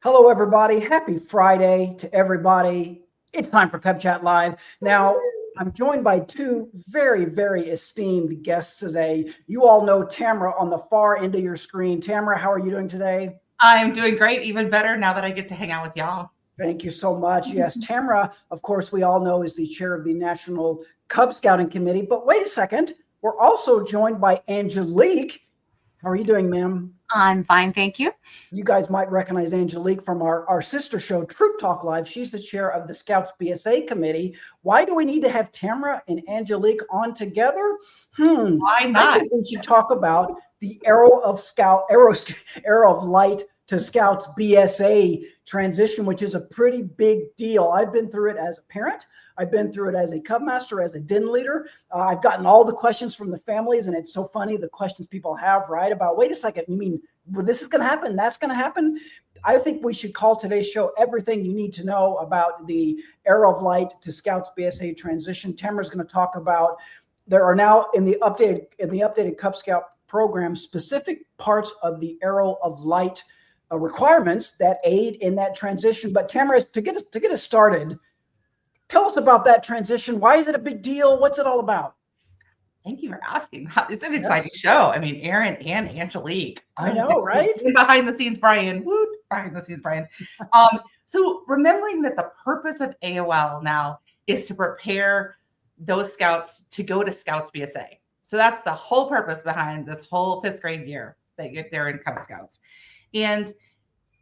Hello, everybody. Happy Friday to everybody. It's time for Cub Chat Live. Now, I'm joined by two very, very esteemed guests today. You all know Tamara on the far end of your screen. Tamara, how are you doing today? I'm doing great, even better now that I get to hang out with y'all. Thank you so much. Yes, Tamara, of course, we all know is the chair of the National Cub Scouting Committee. But wait a second, we're also joined by Angelique. How are you doing, ma'am? I'm fine, thank you. You guys might recognize Angelique from our sister show, Troop Talk Live. She's the chair of the Scouts BSA committee. Why do we need to have Tamara and Angelique on together? Why not? I think we should talk about the Arrow of Light to Scouts BSA transition, which is a pretty big deal. I've been through it as a parent. I've been through it as a Cub Master, as a den leader. I've gotten all the questions from the families, and it's so funny, the questions people have, right? About, wait a second, you mean, well, this is going to happen, that's going to happen? I think we should call today's show Everything You Need to Know About the Arrow of Light to Scouts BSA transition. Tamara's going to talk about, there are now in the updated Cub Scout program, specific parts of the Arrow of Light requirements that aid in that transition. But Tamara, to get us started, tell us about that transition. Why is it a big deal? What's it all about? Thank you for asking. It's an exciting show. I mean, Aaron and Angelique. I know, right? Behind the scenes, Brian. Woo, behind the scenes, Brian. So remembering that the purpose of AOL now is to prepare those scouts to go to Scouts BSA. So that's the whole purpose behind this whole 5th grade year that they're in Cub Scouts. And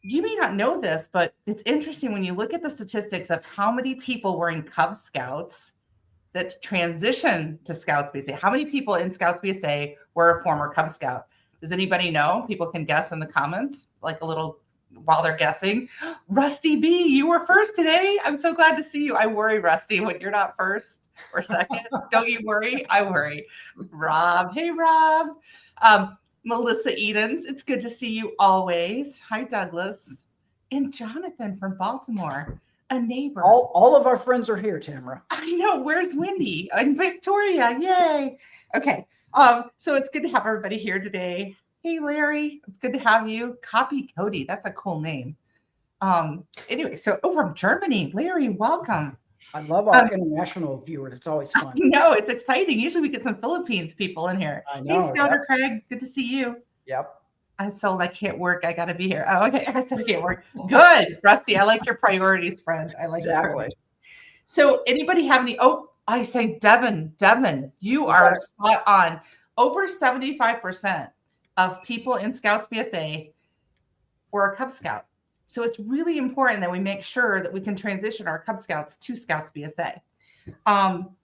you may not know this, but it's interesting when you look at the statistics of how many people were in Cub Scouts that transitioned to Scouts BSA. How many people in Scouts BSA were a former Cub Scout? Does anybody know? People can guess in the comments, like a little while they're guessing. Rusty B, you were first today. I'm so glad to see you. I worry, Rusty, when you're not first or second. Don't you worry? I worry. Rob, hey, Rob. Melissa Edens, it's good to see you always. Hi, Douglas. And Jonathan from Baltimore, a neighbor. All of our friends are here, Tamara. I know. Where's Wendy? And Victoria. Yay. Okay. So it's good to have everybody here today. Hey, Larry. It's good to have you. Copy Cody. That's a cool name. Anyway, so from Germany, Larry, welcome. I love our international viewers. It's always fun. No, it's exciting. Usually we get some Philippines people in here. I know. Hey, Scouter Craig, good to see you. Yep. I can't work. I got to be here. Oh, okay. I said I can't work. Good, Rusty. I like your priorities, friend. I like exactly. So anybody have any? Oh, I say Devin. You are spot on. Over 75% of people in Scouts BSA were a Cub Scout. So it's really important that we make sure that we can transition our Cub Scouts to Scouts BSA.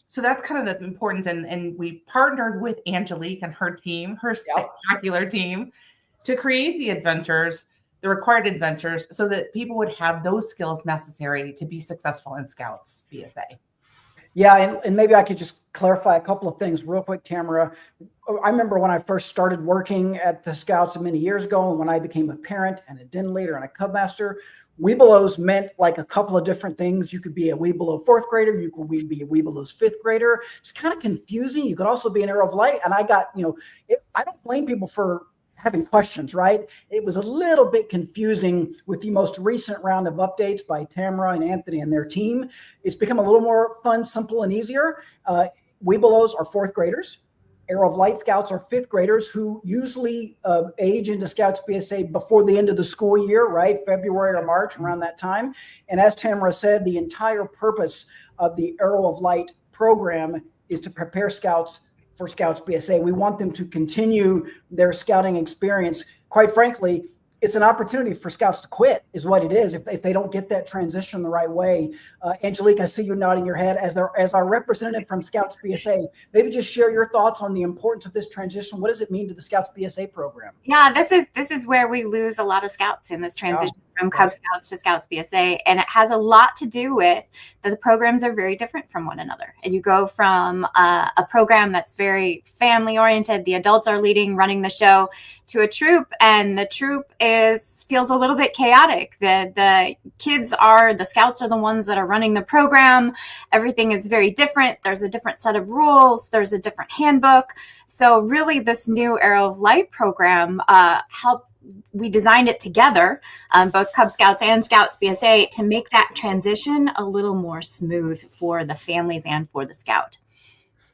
So that's kind of the importance. And we partnered with Angelique and her team, her spectacular team, to create the adventures, the required adventures, so that people would have those skills necessary to be successful in Scouts BSA. Yeah, and maybe I could just clarify a couple of things real quick, Tamara. I remember when I first started working at the Scouts many years ago, and when I became a parent and a den leader and a Cub Master, Webelos meant like a couple of different things. You could be a Webelo 4th grader. You could be a Webelos 5th grader. It's kind of confusing. You could also be an Arrow of Light. And I got, I don't blame people for having questions, right? It was a little bit confusing with the most recent round of updates by Tamara and Anthony and their team. It's become a little more fun, simple, and easier. Webelos are 4th graders. Arrow of Light Scouts are 5th graders who usually age into Scouts BSA before the end of the school year, right? February or March, around that time. And as Tamara said, the entire purpose of the Arrow of Light program is to prepare Scouts for Scouts BSA. We want them to continue their scouting experience. Quite frankly, it's an opportunity for Scouts to quit, is what it is, if they don't get that transition the right way. Angelique, I see you nodding your head as our representative from Scouts BSA. Maybe just share your thoughts on the importance of this transition. What does it mean to the Scouts BSA program? Yeah, this is where we lose a lot of Scouts in this transition from Cub Scouts to Scouts BSA, and it has a lot to do with that the programs are very different from one another. And you go from a program that's very family oriented, the adults are leading, running the show, to a troop, and the troop feels a little bit chaotic. The Scouts are the ones that are running the program. Everything is very different. There's a different set of rules. There's a different handbook. So really, this new Arrow of Light program we designed it together, both Cub Scouts and Scouts BSA, to make that transition a little more smooth for the families and for the scout.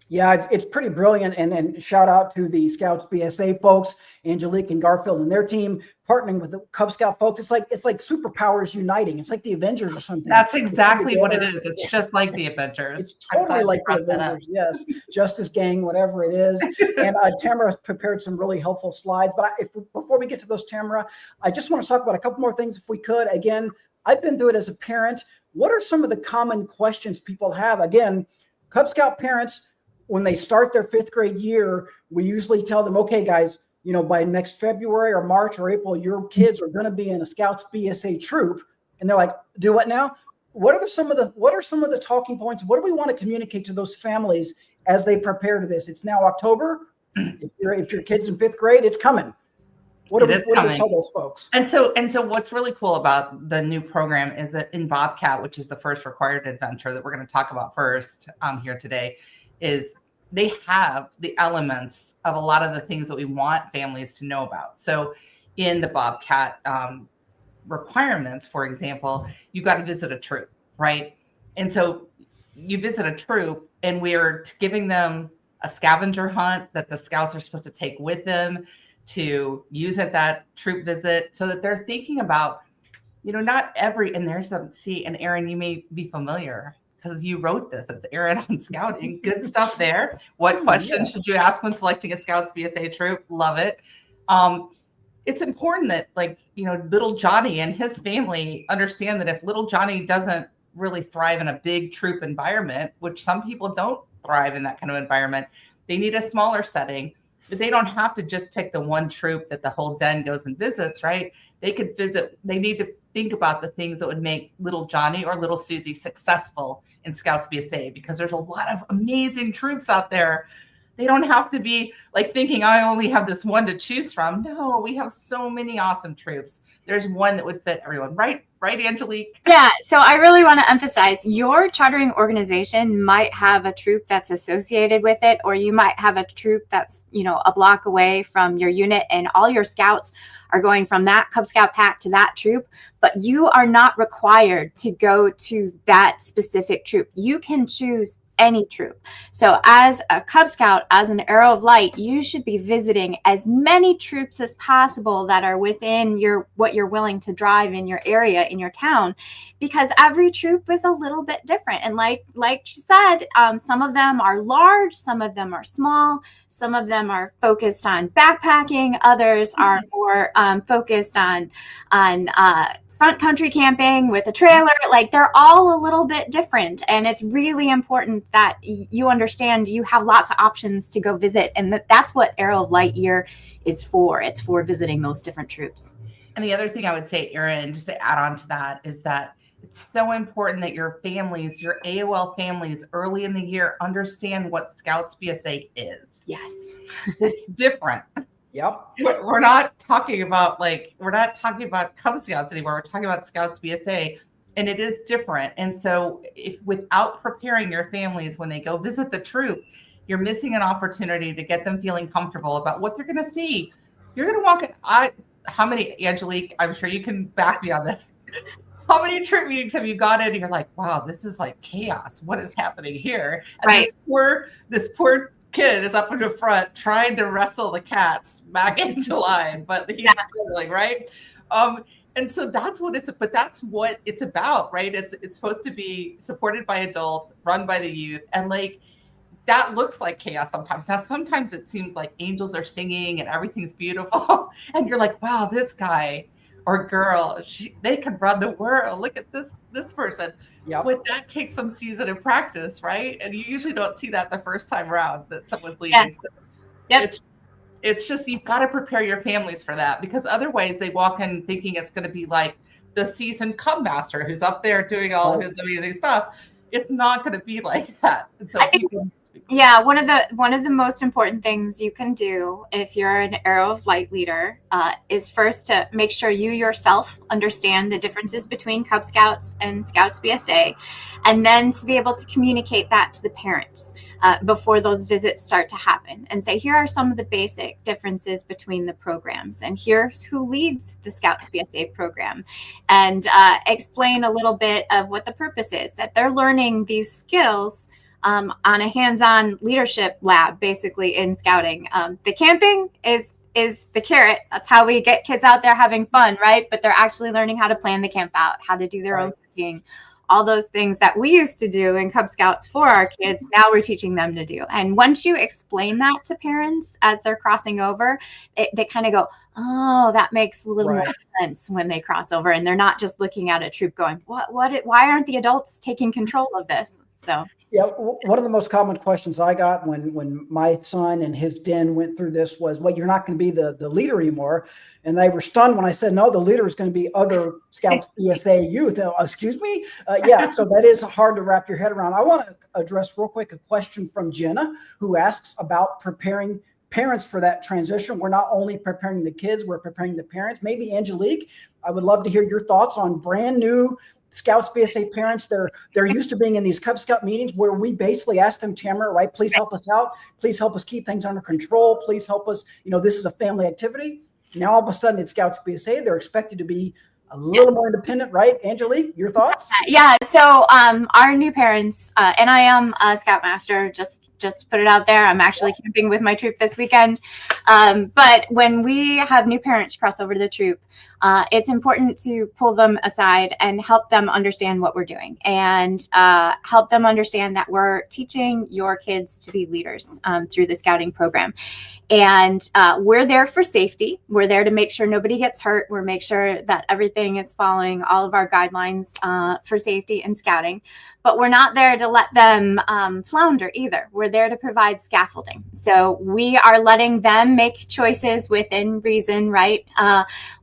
Yeah, it's pretty brilliant. And shout out to the Scouts BSA folks, Angelique and Garfield and their team, partnering with the Cub Scout folks. It's like superpowers uniting. It's like the Avengers or something. That's exactly what it is. It's just like the Avengers. It's totally like the Avengers. Yes. Justice Gang, whatever it is. And Tamara prepared some really helpful slides. But before we get to those, Tamara, I just want to talk about a couple more things if we could. Again, I've been through it as a parent. What are some of the common questions people have? Again, Cub Scout parents, when they start their 5th grade year, we usually tell them, okay, guys, by next February or March or April, your kids are going to be in a Scouts BSA troop. And they're like, do what now? What are some of the talking points? What do we want to communicate to those families as they prepare to this? It's now October. If your kid's in 5th grade, it's coming. What do we tell those folks? And so what's really cool about the new program is that in Bobcat, which is the first required adventure that we're going to talk about first here today, is they have the elements of a lot of the things that we want families to know about. So in the Bobcat requirements, for example, you got to visit a troop, right? And so you visit a troop and we're giving them a scavenger hunt that the scouts are supposed to take with them to use at that troop visit, so that they're thinking about, not every, and there's some, see, and Erin, you may be familiar because you wrote this. It's Erin on Scouting. Good stuff there. What questions should you ask when selecting a Scouts BSA troop? Love it. It's important that, little Johnny and his family understand that if little Johnny doesn't really thrive in a big troop environment, which some people don't thrive in that kind of environment, they need a smaller setting. But they don't have to just pick the one troop that the whole den goes and visits, right? They could visit. They need to think about the things that would make little Johnny or little Susie successful in Scouts BSA, because there's a lot of amazing troops out there. They don't have to be thinking, I only have this one to choose from. No, we have so many awesome troops. There's one that would fit everyone. Right, Angelique? Yeah. So I really want to emphasize, your chartering organization might have a troop that's associated with it, or you might have a troop that's, a block away from your unit, and all your scouts are going from that Cub Scout pack to that troop, but you are not required to go to that specific troop. You can choose any troop. So as a Cub Scout, as an Arrow of Light, you should be visiting as many troops as possible that are within what you're willing to drive in your area, in your town, because every troop is a little bit different. And like she said, some of them are large, some of them are small, some of them are focused on backpacking, others are more focused on front country camping with a trailer. They're all a little bit different, and it's really important that you understand you have lots of options to go visit, and that's what Arrow of Light Year is for. It's for visiting those different troops. And the other thing I would say, Erin, just to add on to that, is that it's so important that your families, your AOL families, early in the year understand what Scouts BSA is. Yes. It's different. Yep. We're not talking about Cub Scouts anymore. We're talking about Scouts BSA, and it is different. And so without preparing your families when they go visit the troop, you're missing an opportunity to get them feeling comfortable about what they're going to see. You're going to walk in. How many, Angelique, I'm sure you can back me on this. How many troop meetings have you gone in and you're like, wow, this is like chaos. What is happening here? And right. This poor kid is up in the front trying to wrestle the cats back into line, but he's struggling, right? And so that's what it's about, right? It's supposed to be supported by adults, run by the youth, and that looks like chaos sometimes. Now, sometimes it seems like angels are singing and everything's beautiful, and you're like, wow, this guy or girl, they can run the world. Look at this person. Yep. But that takes some season and practice, right? And you usually don't see that the first time around that someone's leading. Yes. So yep. It's just, you've got to prepare your families for that, because otherwise they walk in thinking it's going to be like the seasoned Cub Master who's up there doing all of his amazing stuff. It's not going to be like that. And so Yeah, one of the most important things you can do if you're an Arrow of Light leader is first to make sure you yourself understand the differences between Cub Scouts and Scouts BSA, and then to be able to communicate that to the parents before those visits start to happen, and say, here are some of the basic differences between the programs, and here's who leads the Scouts BSA program, and explain a little bit of what the purpose is, that they're learning these skills on a hands-on leadership lab, basically in scouting. The camping is the carrot. That's how we get kids out there having fun, right? But they're actually learning how to plan the camp out, how to do their own cooking, all those things that we used to do in Cub Scouts for our kids. Now we're teaching them to do. And once you explain that to parents as they're crossing over, they kind of go, oh, that makes a little more sense when they cross over, and they're not just looking at a troop going, why aren't the adults taking control of this? So. Yeah, one of the most common questions I got when my son and his den went through this was, well, you're not going to be the leader anymore. And they were stunned when I said, no, the leader is going to be other Scouts BSA youth. Excuse me? Yeah, so that is hard to wrap your head around. I want to address real quick a question from Jenna, who asks about preparing parents for that transition. We're not only preparing the kids, we're preparing the parents. Maybe Angelique, I would love to hear your thoughts on brand new Scouts BSA parents. They're used to being in these Cub Scout meetings where we basically ask them, Tamara, right? Please help us out. Please help us keep things under control. Please help us. This is a family activity. Now all of a sudden it's Scouts BSA. They're expected to be a little more independent, right? Angelique, your thoughts? Yeah. So our new parents, and I am a Scoutmaster, just to put it out there. I'm actually camping with my troop this weekend. But when we have new parents cross over to the troop, it's important to pull them aside and help them understand what we're doing, and help them understand that we're teaching your kids to be leaders through the scouting program. And we're there for safety. We're there to make sure nobody gets hurt. We're make sure that everything is following all of our guidelines for safety and scouting. But we're not there to let them flounder either. We're there to provide scaffolding. So we are letting them make choices within reason, right?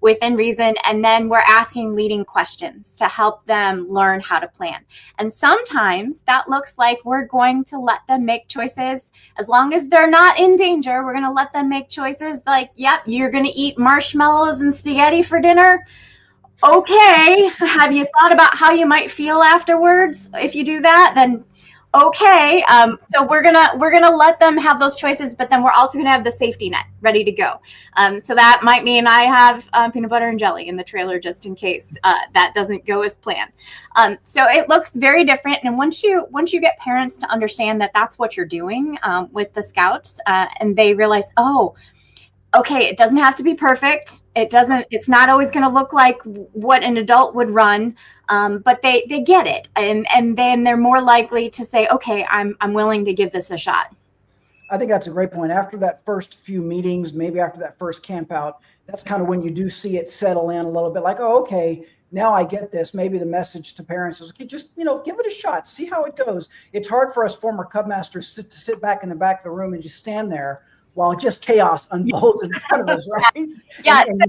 Within reason. And then we're asking leading questions to help them learn how to plan. And sometimes that looks like we're going to let them make choices as long as they're not in danger. We're going to let them make choices like, yep, you're going to eat marshmallows and spaghetti for dinner. Okay. Have you thought about how you might feel afterwards if you do that? Then okay. So we're gonna let them have those choices, but then we're also gonna have the safety net ready to go. So that might mean I have peanut butter and jelly in the trailer just in case that doesn't go as planned. So it looks very different. And once you get parents to understand that that's what you're doing with the Scouts, and they realize, oh, okay, it doesn't have to be perfect. It's not always going to look like what an adult would run, but they get it. And then they're more likely to say, okay, I'm willing to give this a shot. I think that's a great point. After that first few meetings, maybe after that first camp out, that's kind of when you do see it settle in a little bit like, oh, okay, now I get this. Maybe the message to parents is, okay, just, give it a shot. See how it goes. It's hard for us former Cub Masters to sit back in the back of the room and just stand there while just chaos unfolds in front of us, right? Yeah. And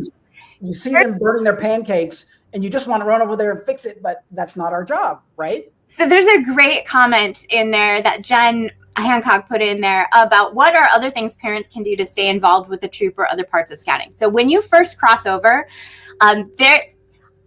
you see them burning their pancakes and you just want to run over there and fix it, but that's not our job, right? So there's a great comment in there that Jen Hancock put in there about what are other things parents can do to stay involved with the troop or other parts of scouting. So when you first cross over,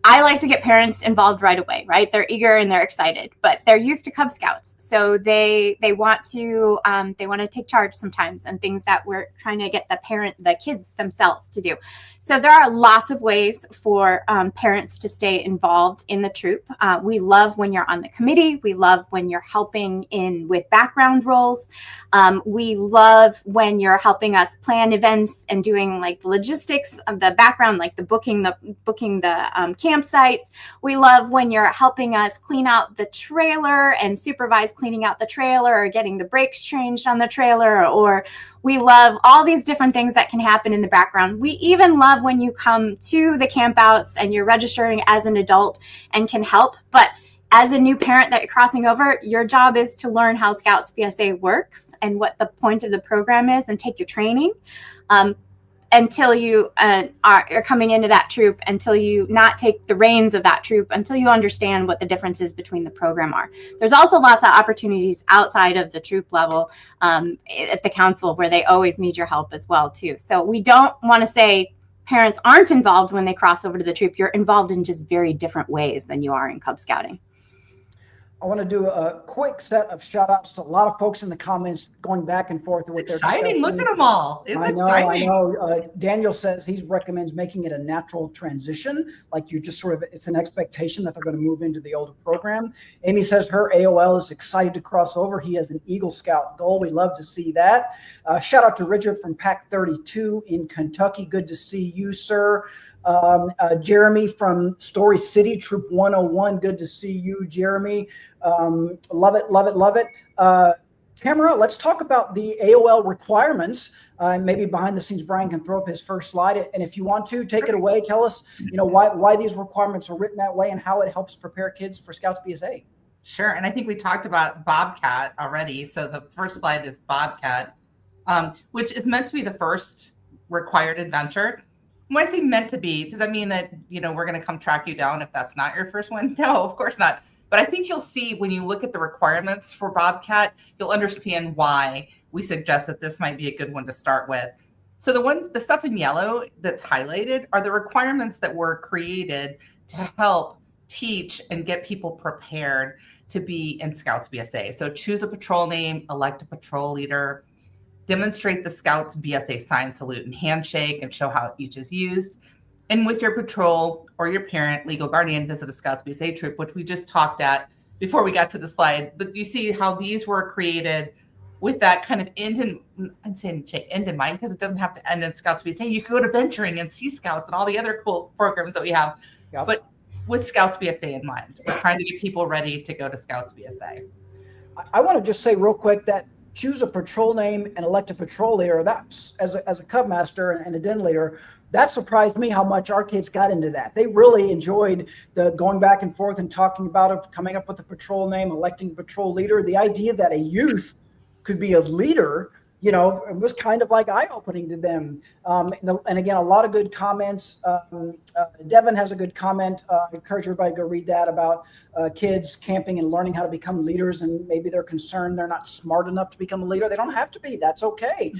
I like to get parents involved right away, right? They're eager and they're excited, but they're used to Cub Scouts. So they want to take charge sometimes, and things that we're trying to get the kids themselves to do. So there are lots of ways for parents to stay involved in the troop. We love when you're on the committee. We love when you're helping in with background roles. We love when you're helping us plan events and doing like the logistics of the background, like the booking the campsites. We love when you're helping us clean out the trailer and supervise cleaning out the trailer or getting the brakes changed on the trailer, or we love all these different things that can happen in the background. We even love when you come to the campouts and you're registering as an adult and can help. But as a new parent that you're crossing over, your job is to learn how Scouts BSA works and what the point of the program is and take your training. until you are coming into that troop, until you not take the reins of that troop, until you understand what the differences between the program are. There's also lots of opportunities outside of the troop level at the council where they always need your help as well too. So we don't want to say parents aren't involved when they cross over to the troop. You're involved in just very different ways than you are in Cub Scouting. I want to do a quick set of shout outs to a lot of folks in the comments going back and forth with their exciting. Look at them all. It's I know. Daniel says he recommends making it a natural transition. Like you just sort of, it's an expectation that they're going to move into the older program. Amy says her AOL is excited to cross over. He has an Eagle Scout goal. We love to see that. Shout out to Richard from Pack 32 in Kentucky. Good to see you, sir. Jeremy from Story City, Troop 101. Good to see you, Jeremy. Love it, love it, love it. Tamara, let's talk about the AOL requirements. Maybe behind the scenes, Brian can throw up his first slide. And if you want to, take it away. Tell us, why these requirements are written that way and how it helps prepare kids for Scouts BSA. Sure. And I think we talked about Bobcat already. So the first slide is Bobcat, which is meant to be the first required adventure. When I say meant to be, does that mean that, we're going to come track you down if that's not your first one? No, of course not. But I think you'll see when you look at the requirements for Bobcat, you'll understand why we suggest that this might be a good one to start with. So the stuff in yellow that's highlighted are the requirements that were created to help teach and get people prepared to be in Scouts BSA. So choose a patrol name, elect a patrol leader, demonstrate the Scouts BSA sign, salute, and handshake, and show how each is used. And with your patrol or your parent, legal guardian, visit a Scouts BSA troop, which we just talked at before we got to the slide. But you see how these were created with that kind of end in mind, because it doesn't have to end in Scouts BSA. You could go to venturing and see Scouts and all the other cool programs that we have. Yep. But with Scouts BSA in mind, we're trying to get people ready to go to Scouts BSA. I want to just say real quick that choose a patrol name and elect a patrol leader. That's as a Cub master and a den leader, that surprised me how much our kids got into that. They really enjoyed the going back and forth and talking about it, coming up with a patrol name, electing a patrol leader. The idea that a youth could be a leader, it was kind of like eye-opening to them. And again, a lot of good comments. Devin has a good comment. I encourage everybody to go read that about kids camping and learning how to become leaders. And maybe they're concerned they're not smart enough to become a leader. They don't have to be. That's okay.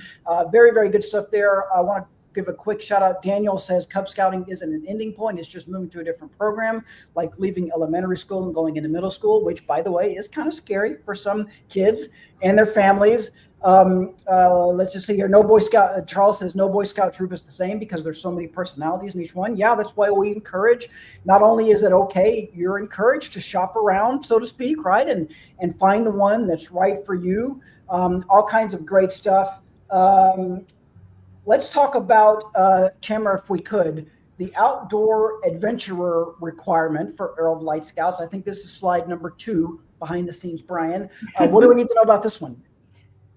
Very, very good stuff there. I want to give a quick shout out. Daniel says Cub Scouting isn't an ending point. It's just moving to a different program, like leaving elementary school and going into middle school, which, by the way, is kind of scary for some kids and their families. Let's just see here. No Boy Scout. Charles says no Boy Scout troop is the same because there's so many personalities in each one. Yeah, that's why we encourage. Not only is it okay, you're encouraged to shop around, so to speak, right, and find the one that's right for you. All kinds of great stuff. Let's talk about, Tamara, if we could, the outdoor adventurer requirement for Arrow of Light Scouts. I think this is slide number 2 behind the scenes, Brian. What do we need to know about this one?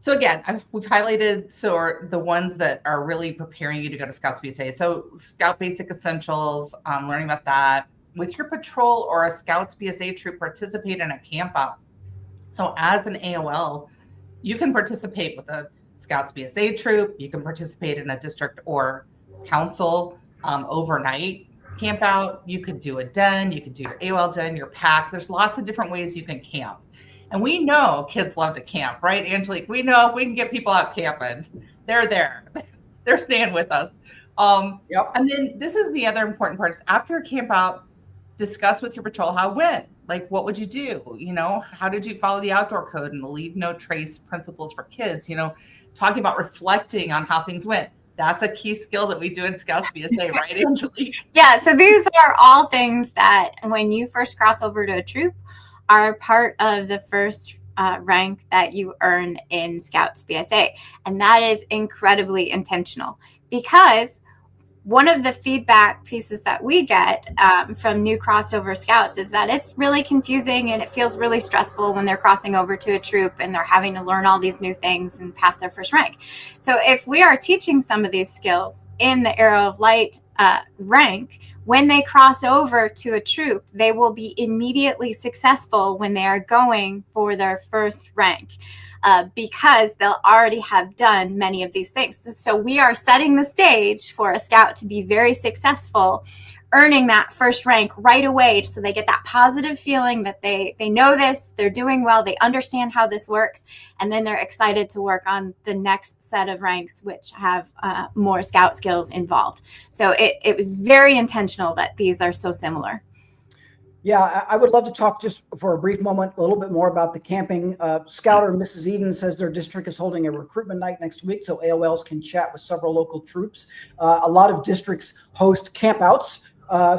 So again, we've highlighted the ones that are really preparing you to go to Scouts BSA. So Scout Basic Essentials, learning about that. With your patrol or a Scouts BSA troop, participate in a camp out. So as an AOL, you can participate with a Scouts BSA troop. You can participate in a district or council overnight camp out. You could do a den. You could do your AOL den, your pack. There's lots of different ways you can camp. And we know kids love to camp, right, Angelique? We know if we can get people out camping, they're there. They're staying with us. Yep. And then this is the other important part is after a camp out, discuss with your patrol how it went. Like, what would you do? How did you follow the outdoor code and the leave no trace principles for kids? Talking about reflecting on how things went. That's a key skill that we do in Scouts BSA, right, Angelique? Yeah, so these are all things that when you first cross over to a troop are part of the first rank that you earn in Scouts BSA. And that is incredibly intentional because one of the feedback pieces that we get from new crossover scouts is that it's really confusing and it feels really stressful when they're crossing over to a troop and they're having to learn all these new things and pass their first rank. So if we are teaching some of these skills in the Arrow of Light rank, when they cross over to a troop, they will be immediately successful when they are going for their first rank. Because they'll already have done many of these things. So we are setting the stage for a scout to be very successful, earning that first rank right away, so they get that positive feeling that they know this, they're doing well, they understand how this works, and then they're excited to work on the next set of ranks, which have more scout skills involved. So it was very intentional that these are so similar. Yeah, I would love to talk just for a brief moment a little bit more about the camping. Scouter Mrs. Eden says their district is holding a recruitment night next week, so AOLs can chat with several local troops. A lot of districts host campouts,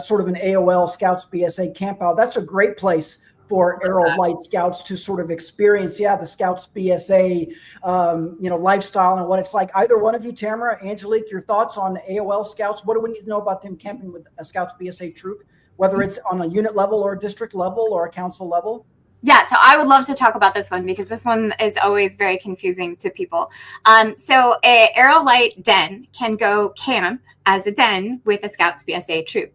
sort of an AOL Scouts BSA campout. That's a great place for Arrow of Light Scouts to sort of experience, the Scouts BSA, lifestyle and what it's like. Either one of you, Tamara, Angelique, your thoughts on AOL Scouts? What do we need to know about them camping with a Scouts BSA troop, whether it's on a unit level or a district level or a council level? Yeah, so I would love to talk about this one because this one is always very confusing to people. So a Arrow Light den can go camp as a den with a Scouts BSA troop.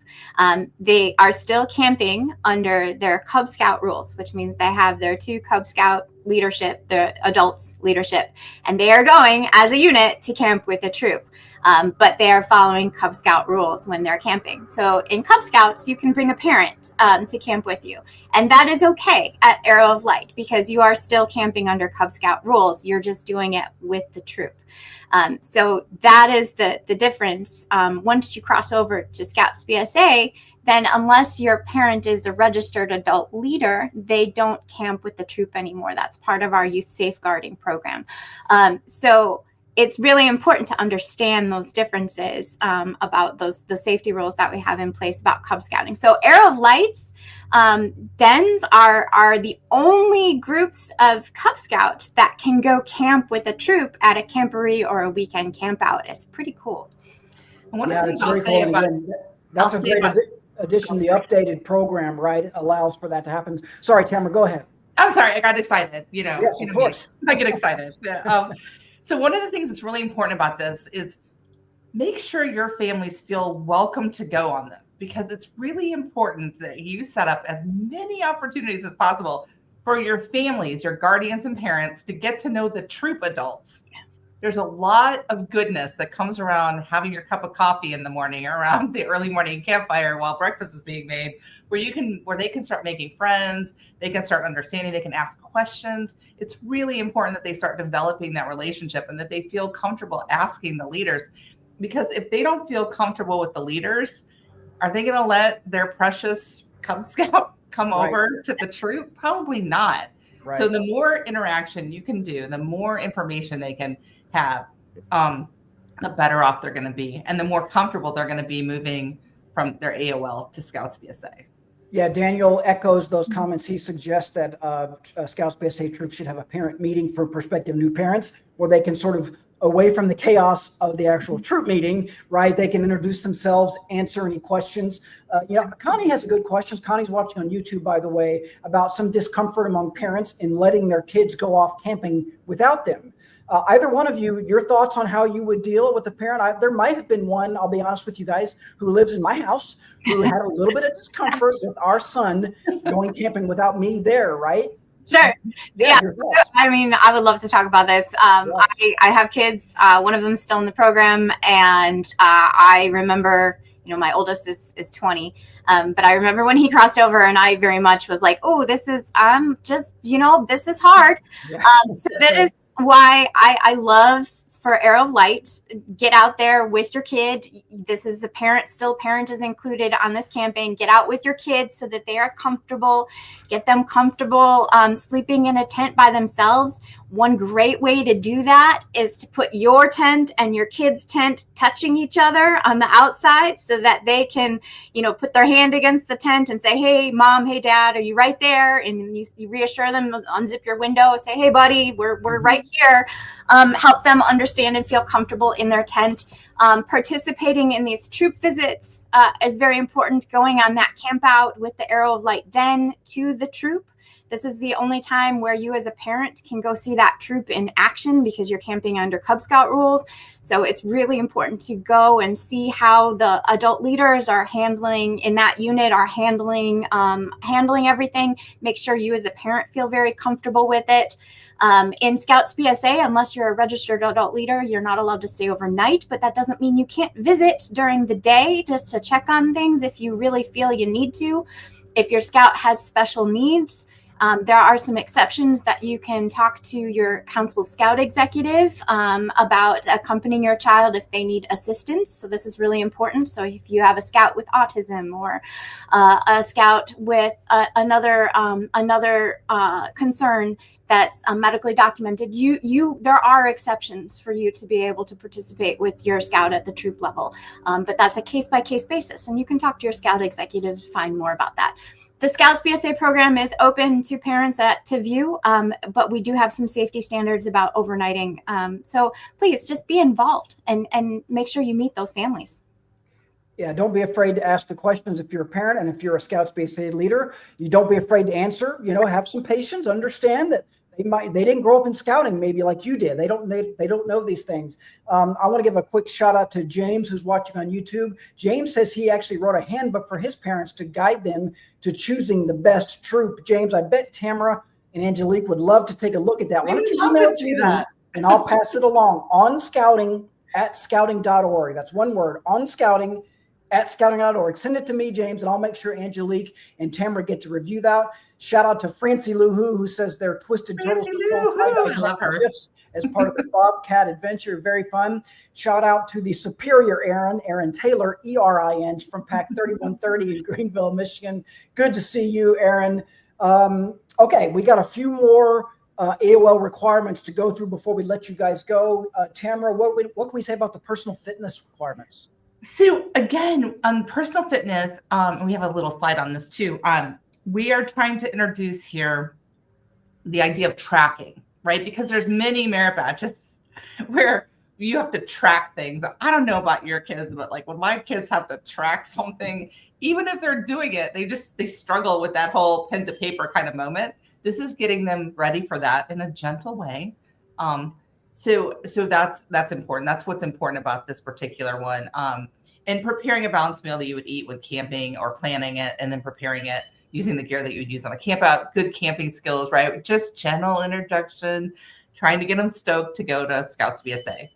They are still camping under their Cub Scout rules, which means they have their 2 Cub Scout leadership, the adults leadership, and they are going as a unit to camp with a troop. But they are following Cub Scout rules when they're camping. So in Cub Scouts, you can bring a parent to camp with you. And that is okay at Arrow of Light because you are still camping under Cub Scout rules. You're just doing it with the troop. So that is the difference. Once you cross over to Scouts BSA, then unless your parent is a registered adult leader, they don't camp with the troop anymore. That's part of our youth safeguarding program. So it's really important to understand those differences about the safety rules that we have in place about Cub Scouting. So Arrow of Lights dens are the only groups of Cub Scouts that can go camp with a troop at a camporee or a weekend camp out. It's pretty cool. That's very cool. And again, that's a great addition. The updated program, right, allows for that to happen. Sorry, Tamara, go ahead. I'm sorry, I got excited. Yes, of course. I get excited. Yeah. So one of the things that's really important about this is make sure your families feel welcome to go on this, because it's really important that you set up as many opportunities as possible for your families, your guardians and parents to get to know the troop adults. There's a lot of goodness that comes around having your cup of coffee in the morning or around the early morning campfire while breakfast is being made, where they can start making friends, they can start understanding, they can ask questions. It's really important that they start developing that relationship and that they feel comfortable asking the leaders, because if they don't feel comfortable with the leaders, are they going to let their precious Cub Scout come over to the troop? Probably not. Right. So the more interaction you can do, the more information they can have, the better off they're going to be, and the more comfortable they're going to be moving from their AOL to Scouts BSA. Yeah, Daniel echoes those comments. He suggests that Scouts BSA troops should have a parent meeting for prospective new parents, where they can sort of, away from the chaos of the actual troop meeting, right? They can introduce themselves, answer any questions. Connie has a good question. Connie's watching on YouTube, by the way, about some discomfort among parents in letting their kids go off camping without them. Either one of you, your thoughts on how you would deal with a parent? There might have been one, I'll be honest with you guys, who lives in my house, who had a little bit of discomfort with our son going camping without me there, right? Sure. Yeah. I mean, I would love to talk about this. Yes. I have kids. One of them is still in the program. And I remember, my oldest is 20. But I remember when he crossed over, and I very much was like, oh, this is, this is hard. Yeah. So that is why I love, for Arrow of Light, get out there with your kid. This is parent is included on this camping. Get out with your kids so that they are comfortable. Get them comfortable sleeping in a tent by themselves. One great way to do that is to put your tent and your kids' tent touching each other on the outside, so that they can, put their hand against the tent and say, hey, mom, hey, dad, are you right there? And you reassure them, unzip your window, say, hey, buddy, we're right here. Help them understand and feel comfortable in their tent. Participating in these troop visits is very important. Going on that camp out with the Arrow of Light den to the troop, This is the only time where you as a parent can go see that troop in action because you're camping under Cub Scout rules. So it's really important to go and see how the adult leaders are handling in that unit, are handling everything. Make sure you as a parent feel very comfortable with it. In Scouts BSA, unless you're a registered adult leader, you're not allowed to stay overnight, but that doesn't mean you can't visit during the day just to check on things if you really feel you need to. If your scout has special needs, there are some exceptions that you can talk to your council scout executive about accompanying your child if they need assistance. So this is really important. So if you have a scout with autism or a scout with another concern that's medically documented, there are exceptions for you to be able to participate with your scout at the troop level. But that's a case-by-case basis, and you can talk to your scout executive to find more about that. The Scouts BSA program is open to parents to view, but we do have some safety standards about overnighting. So please just be involved and make sure you meet those families. Yeah, don't be afraid to ask the questions if you're a parent, and if you're a Scouts BSA leader, you don't be afraid to answer. Have some patience, understand that they didn't grow up in scouting maybe like you did. They don't know these things. I want to give a quick shout out to James, who's watching on YouTube. James says he actually wrote a handbook for his parents to guide them to choosing the best troop. James, I bet Tamara and Angelique would love to take a look at that. Why don't you email it to me and I'll pass it along on scouting@scouting.org. That's one word, on scouting@scouting.org. Send it to me, James, and I'll make sure Angelique and Tamara get to review that. Shout out to Francie Luhu, who says they're Twisted Turtles as part of the Bobcat adventure. Very fun. Shout out to the Superior Aaron Taylor, ERIN, from Pack 3130 in Greenville, Michigan. Good to see you, Aaron. Okay, we got a few more AOL requirements to go through before we let you guys go. Tamara, what can we say about the personal fitness requirements? So again, on personal fitness, we have a little slide on this too. We are trying to introduce here the idea of tracking, right? Because there's many merit badges where you have to track things. I don't know about your kids, but like when my kids have to track something, even if they're doing it, they struggle with that whole pen to paper kind of moment. This is getting them ready for that in a gentle way. So that's important. That's what's important about this particular one. And preparing a balanced meal that you would eat when camping, or planning it and then preparing it using the gear that you would use on a camp out, good camping skills, right? Just general introduction, trying to get them stoked to go to Scouts BSA.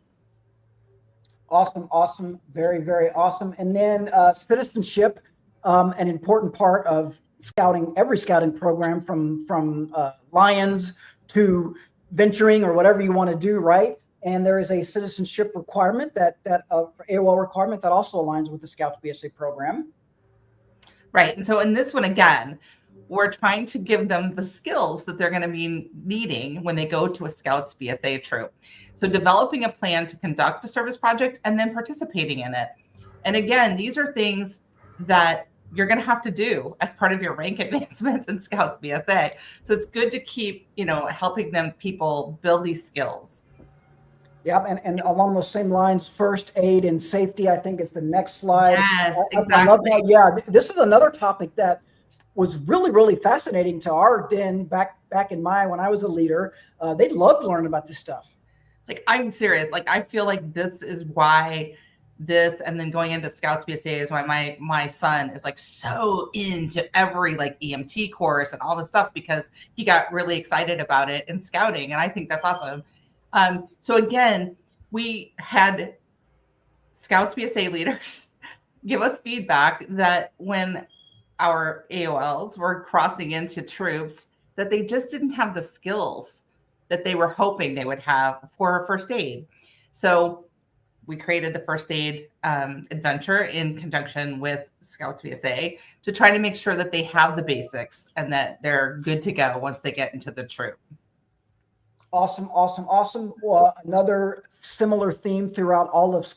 Awesome. Very, very awesome. And then citizenship, an important part of scouting, every scouting program from Lions to venturing or whatever you want to do, right? And there is a citizenship requirement that AOL requirement that also aligns with the Scouts BSA program. Right. And so in this one, again, we're trying to give them the skills that they're going to be needing when they go to a Scouts BSA troop. So developing a plan to conduct a service project and then participating in it. And again, these are things that you're going to have to do as part of your rank advancements in Scouts BSA. So it's good to keep, helping people build these skills. Yeah, and along those same lines, first aid and safety, I think, is the next slide. Yes, exactly. I love that. This is another topic that was really, really fascinating to our den back in when I was a leader. They loved learning about this stuff. Like, I'm serious. Like, I feel like this is why and then going into Scouts BSA is why my son is like so into every like EMT course and all this stuff, because he got really excited about it in scouting. And I think that's awesome. So again, we had Scouts BSA leaders give us feedback that when our AOLs were crossing into troops, that they just didn't have the skills that they were hoping they would have for first aid. So we created the first aid adventure in conjunction with Scouts BSA to try to make sure that they have the basics and that they're good to go once they get into the troop. Awesome. Well, another similar theme throughout all of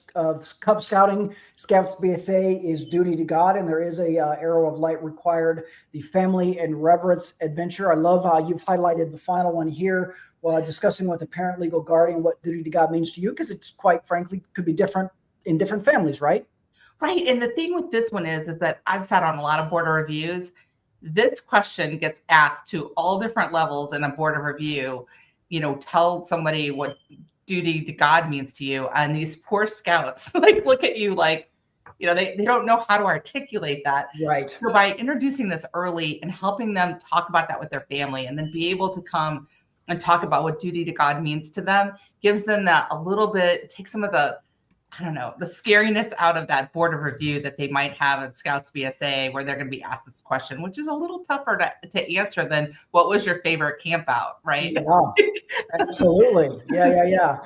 Cub Scouting, Scouts BSA, is duty to God, and there is a Arrow of Light required, the Family and Reverence Adventure. I love how you've highlighted the final one here, discussing with the parent legal guardian what duty to God means to you, because it's quite frankly could be different in different families, right? Right. And the thing with this one is that I've sat on a lot of board reviews. this question gets asked to all different levels in a board of review. Tell somebody what duty to God means to you. And these poor scouts like look at you like, they don't know how to articulate that. Right. So by introducing this early and helping them talk about that with their family and then be able to come and talk about what duty to God means to them, gives them that a little bit, takes some of the, the scariness out of that board of review that they might have at Scouts BSA, where they're going to be asked this question, which is a little tougher to answer than what was your favorite camp out, right? Yeah, absolutely. Yeah.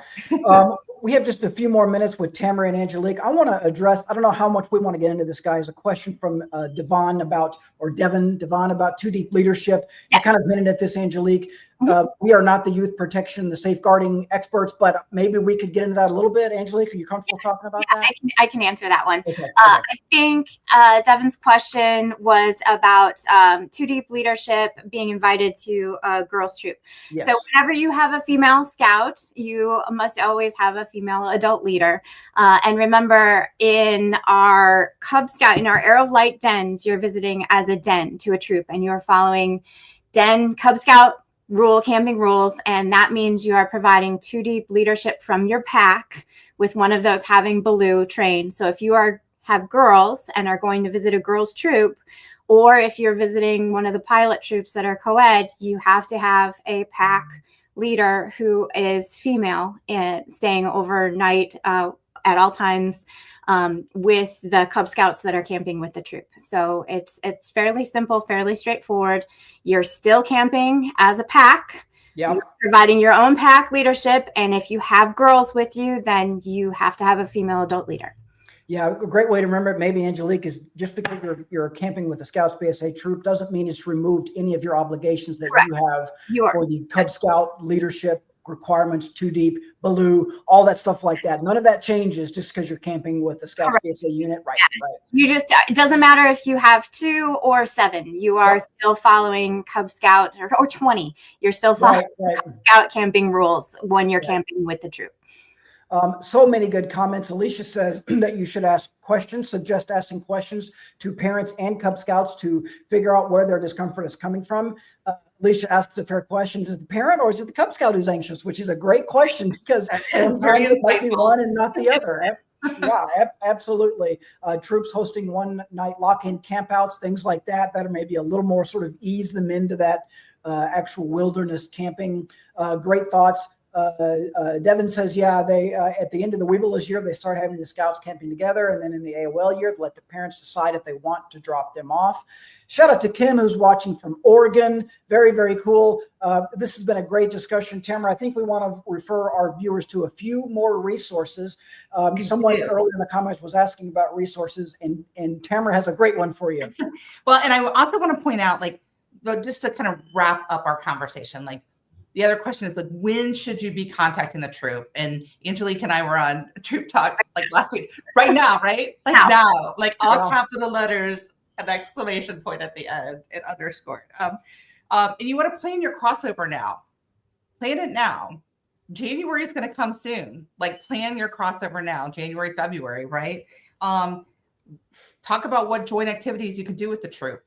We have just a few more minutes with Tamara and Angelique. I want to address, I don't know how much we want to get into this, guys, a question from Devon about 2 deep leadership. You kind of hinted at this, Angelique. We are not the youth protection, the safeguarding experts, but maybe we could get into that a little bit. Angelique, are you comfortable talking about that? I can answer that one. Okay. I think Devin's question was about 2 deep leadership being invited to a girls' troop. Yes. So whenever you have a female scout, you must always have a female adult leader. And remember, in our Cub Scout, in our Arrow of Light dens, you're visiting as a den to a troop, and you're following den Cub Scout camping rules, and that means you are providing 2 deep leadership from your pack, with one of those having Baloo trained. So if you have girls and are going to visit a girls troop, or if you're visiting one of the pilot troops that are co-ed, you have to have a pack leader who is female and staying overnight at all times with the Cub Scouts that are camping with the troop. So it's fairly simple, fairly straightforward. You're still camping as a pack. Yeah. You're providing your own pack leadership. And if you have girls with you, then you have to have a female adult leader. Yeah, a great way to remember it, maybe, Angelique, is just because you're camping with the Scouts BSA troop doesn't mean it's removed any of your obligations that Correct. you have for the Cub Scout leadership requirements, 2 deep, Baloo, all that stuff like that. None of that changes just because you're camping with the Scouts BSA unit. Right. Yeah. You just, it doesn't matter if you have 2 or 7, you are still following Cub Scout or 20. You're still following Cub Scout camping rules when you're camping with the troop. So many good comments. Alicia says that you should suggest asking questions to parents and Cub Scouts to figure out where their discomfort is coming from. Alicia asks a fair question. Is it the parent or is it the Cub Scout who's anxious? Which is a great question, because sometimes it might be one and not the other. Yeah, absolutely. Troops hosting one-night lock-in campouts, things like that are maybe a little more sort of ease them into that actual wilderness camping. Great thoughts. Devin says, they at the end of the Weebles year, they start having the Scouts camping together, and then in the AOL year, let the parents decide if they want to drop them off. Shout out to Kim, who's watching from Oregon. Very, very cool. This has been a great discussion. Tamara, I think we want to refer our viewers to a few more resources. Someone earlier in the comments was asking about resources, and Tamara has a great one for you. Well, and I also want to point out, just to kind of wrap up our conversation, the other question is, when should you be contacting the troop? And Angelique and I were on Troop Talk last week. Right now, right? Now. All capital letters, an exclamation point at the end, and underscored. And you want to plan your crossover now. Plan it now. January is going to come soon. Plan your crossover now, January, February, right? Talk about what joint activities you can do with the troop.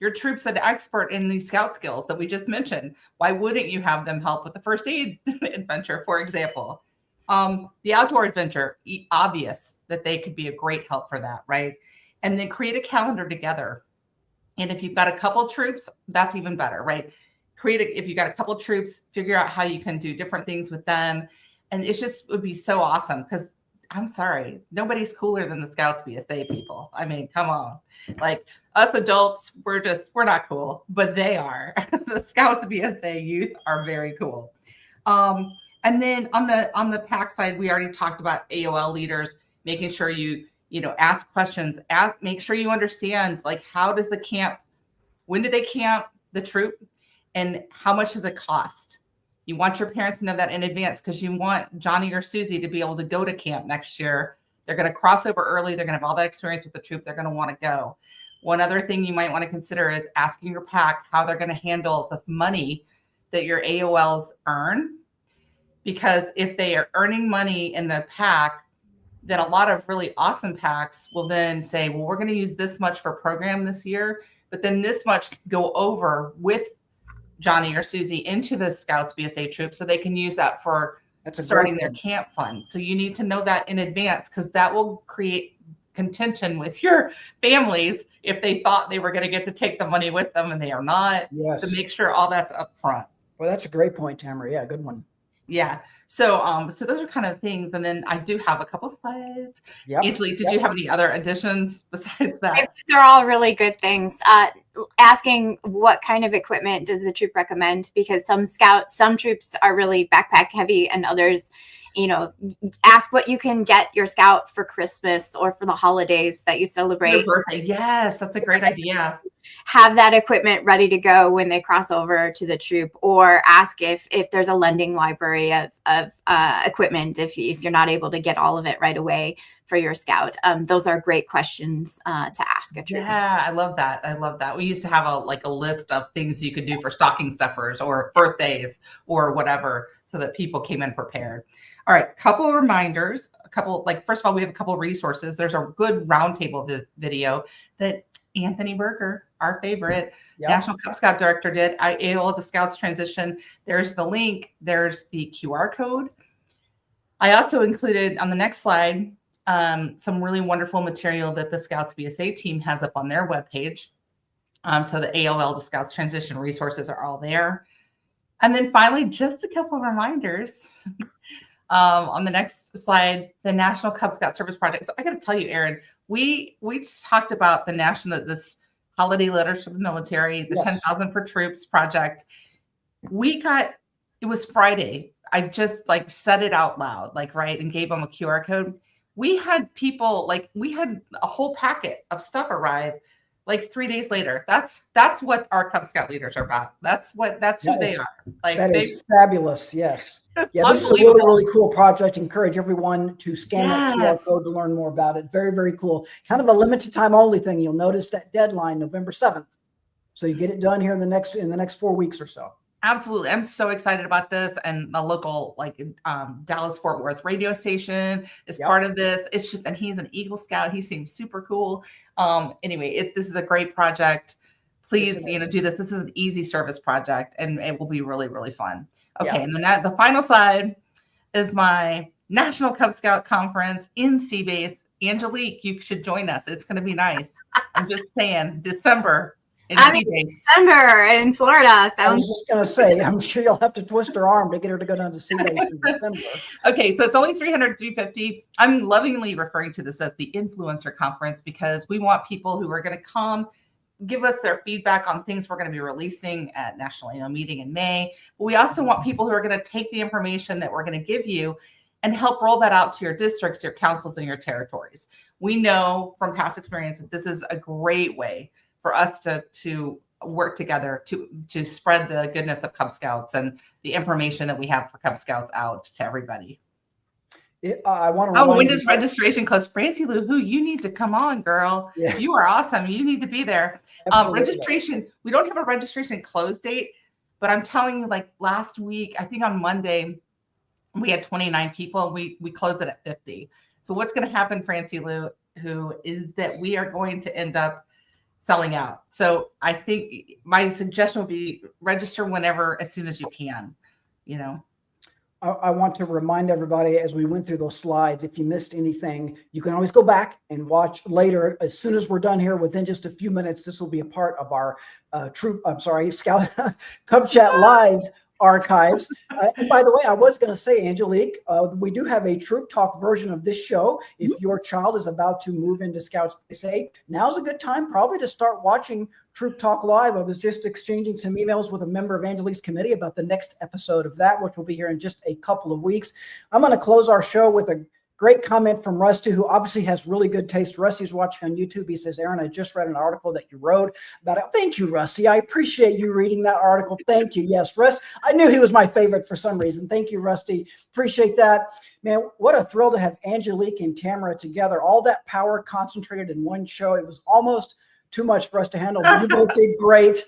Your troop's an expert in these scout skills that we just mentioned. Why wouldn't you have them help with the first aid adventure, for example? The outdoor adventure, obvious that they could be a great help for that, right? And then create a calendar together. And if you've got a couple troops, that's even better, right? If you've got a couple troops, figure out how you can do different things with them. And it would be so awesome, because I'm sorry, nobody's cooler than the Scouts BSA people. I mean, come on. Us adults, we're not cool, but they are. The Scouts BSA youth are very cool. And then on the pack side, we already talked about AOL leaders, making sure you ask questions, make sure you understand, how does the camp, when do they camp the troop, and how much does it cost? You want your parents to know that in advance, because you want Johnny or Susie to be able to go to camp next year. They're going to cross over early. They're going to have all that experience with the troop. They're going to want to go. One other thing you might want to consider is asking your pack how they're going to handle the money that your AOLs earn. Because if they are earning money in the pack, then a lot of really awesome packs will then say, well, we're going to use this much for program this year, but then this much can go over with Johnny or Susie into the Scouts BSA troop so they can use that for starting their camp fund. So you need to know that in advance, because that will create contention with your families if they thought they were going to get to take the money with them and they are not. Yes. So make sure all that's up front. Well, that's a great point, Tamara. Yeah, good one. Yeah. So so those are kind of things. And then I do have a couple slides. Yep. Angelique, did you have any other additions besides that? These are all really good things. Asking what kind of equipment does the troop recommend, because some troops are really backpack heavy, and others, ask what you can get your scout for Christmas or for the holidays that you celebrate. Your birthday. Yes, that's a great idea. Have that equipment ready to go when they cross over to the troop, or ask if there's a lending library of equipment if you're not able to get all of it right away for your scout. Those are great questions to ask a troop. Yeah, I love that. I love that. We used to have a list of things you could do for stocking stuffers or birthdays or whatever, so that people came in prepared. All right, couple of reminders. First of all, we have a couple of resources. There's a good roundtable video that Anthony Berger, our favorite National Cub Scout director, did. AOL the Scouts transition. There's the link. There's the QR code. I also included on the next slide some really wonderful material that the Scouts BSA team has up on their webpage. So the AOL the Scouts transition resources are all there. And then finally, just a couple of reminders. On the next slide, the National Cub Scout Service Project. So I got to tell you, Erin, we talked about this holiday letters for the military, the 10,000 for troops project. It was Friday. I just said it out loud, and gave them a QR code. We had people, we had a whole packet of stuff arrive 3 days later. That's what our Cub Scout leaders are about. That's who they are. That is fabulous. Yes. Yeah, this is a really, really cool project. Encourage everyone to scan that QR code to learn more about it. Very, very cool. Kind of a limited time only thing. You'll notice that deadline, November 7th. So you get it done here in the next 4 weeks or so. Absolutely. I'm so excited about this. And the local Dallas Fort Worth radio station is part of this. It's just, and he's an Eagle Scout. He seems super cool. Anyway, this is a great project. Please, do this. This is an easy service project, and it will be really, really fun. Okay. And then the final slide is my National Cub Scout Conference in Seabase. Angelique, you should join us. It's going to be nice. I'm just saying, December. December in Florida. So I was just going to say, I'm sure you'll have to twist her arm to get her to go down to Seabase in December. Okay, so it's only $300, $350. I'm lovingly referring to this as the Influencer Conference, because we want people who are going to come give us their feedback on things we're going to be releasing at National Annual Meeting in May. But we also want people who are going to take the information that we're going to give you and help roll that out to your districts, your councils, and your territories. We know from past experience that this is a great way for us to work together to spread the goodness of Cub Scouts and the information that we have for Cub Scouts out to everybody. I want to. When does registration close? Francie Lou, you need to come on, girl. Yeah. You are awesome. You need to be there. Registration. We don't have a registration close date, but I'm telling you, last week, I think on Monday, we had 29 people. We closed it at 50. So what's going to happen, Francie Lou, is that we are going to end up selling out. So I think my suggestion would be register whenever, as soon as you can, I want to remind everybody, as we went through those slides, if you missed anything, you can always go back and watch later. As soon as we're done here, within just a few minutes, this will be a part of our Scout Cub Chat Live archives. And by the way, I was going to say, Angelique, we do have a Troop Talk version of this show. If your child is about to move into Scouts BSA, now's a good time probably to start watching Troop Talk Live. I was just exchanging some emails with a member of Angelique's committee about the next episode of that, which will be here in just a couple of weeks. I'm going to close our show with a great comment from Rusty, who obviously has really good taste. Rusty's watching on YouTube. He says, Erin, I just read an article that you wrote about it. Thank you, Rusty. I appreciate you reading that article. Thank you. Yes, Rust. I knew he was my favorite for some reason. Thank you, Rusty. Appreciate that. Man, what a thrill to have Angelique and Tamara together. All that power concentrated in one show. It was almost too much for us to handle. You both did great.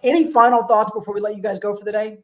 Any final thoughts before we let you guys go for the day?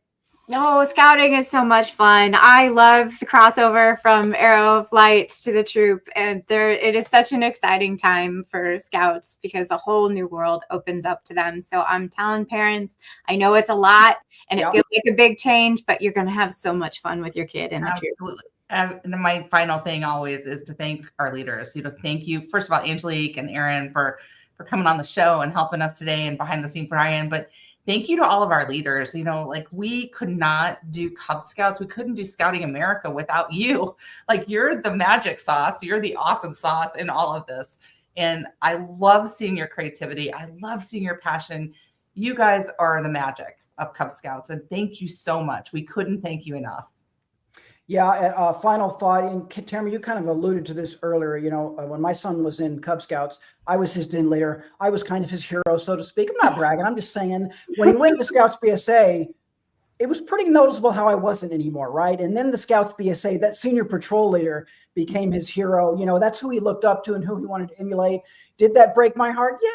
No, scouting is so much fun. I love the crossover from Arrow Flight to the troop, and it is such an exciting time for scouts because a whole new world opens up to them. So I'm telling parents, I know it's a lot and it feels like a big change, but you're going to have so much fun with your kid in the troop. Absolutely. And then my final thing always is to thank our leaders. Thank you, first of all, Angelique and Aaron for coming on the show and helping us today, and behind the scenes Brian. But thank you to all of our leaders. Like, we could not do Cub Scouts. We couldn't do Scouting America without you. Like, you're the magic sauce. You're the awesome sauce in all of this. And I love seeing your creativity. I love seeing your passion. You guys are the magic of Cub Scouts. And thank you so much. We couldn't thank you enough. Yeah, final thought. And Tamara, you kind of alluded to this earlier. When my son was in Cub Scouts, I was his den leader. I was kind of his hero, so to speak. I'm not bragging. I'm just saying, when he went to Scouts BSA, it was pretty noticeable how I wasn't anymore, right? And then the Scouts BSA, that senior patrol leader became his hero. That's who he looked up to and who he wanted to emulate. Did that break my heart? Yeah.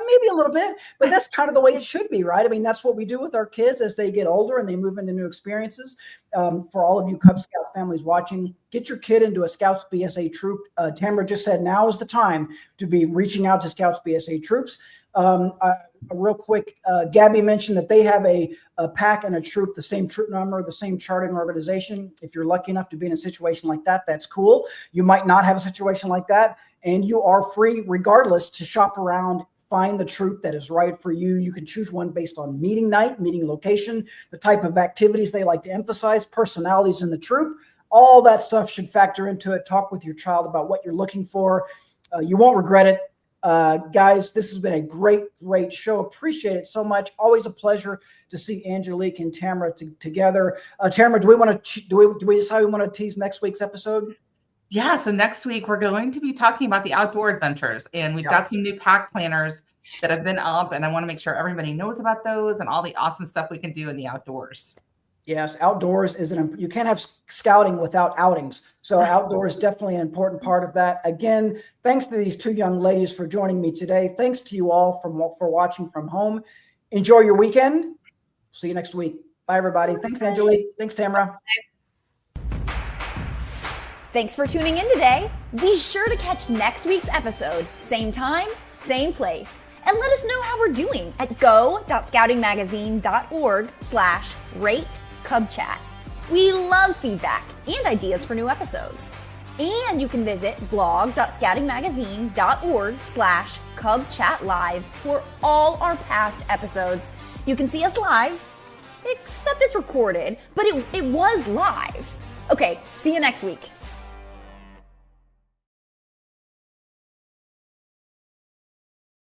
Maybe a little bit, but that's kind of the way it should be, right? I mean, that's what we do with our kids as they get older and they move into new experiences. For all of you Cub Scout families watching, get your kid into a Scouts BSA troop. Tamara just said now is the time to be reaching out to Scouts BSA troops. Real quick, Gabby mentioned that they have a pack and a troop, the same troop number, the same charting organization. If you're lucky enough to be in a situation like that, that's cool. You might not have a situation like that, and you are free regardless to shop around. Find the troop that is right for you. You can choose one based on meeting night, meeting location, the type of activities they like to emphasize, personalities in the troop. All that stuff should factor into it. Talk with your child about what you're looking for. You won't regret it. Guys, this has been a great show. Appreciate it so much. Always a pleasure to see Angelique and Tamara together. Tamara, do we decide we want to tease next week's episode? Yeah, so next week we're going to be talking about the outdoor adventures, and we've got some new pack planners that have been up, and I want to make sure everybody knows about those and all the awesome stuff we can do in the outdoors. Yes, outdoors you can't have scouting without outings. So outdoors is definitely an important part of that. Again, thanks to these two young ladies for joining me today. Thanks to you all for watching from home. Enjoy your weekend. See you next week. Bye, everybody. Thanks, Angelique. Thanks, Tamara. Thanks for tuning in today. Be sure to catch next week's episode, same time, same place. And let us know how we're doing at go.scoutingmagazine.org/rate-cubchat. We love feedback and ideas for new episodes. And you can visit blog.scoutingmagazine.org/cubchatlive for all our past episodes. You can see us live, except it's recorded, but it was live. Okay, see you next week.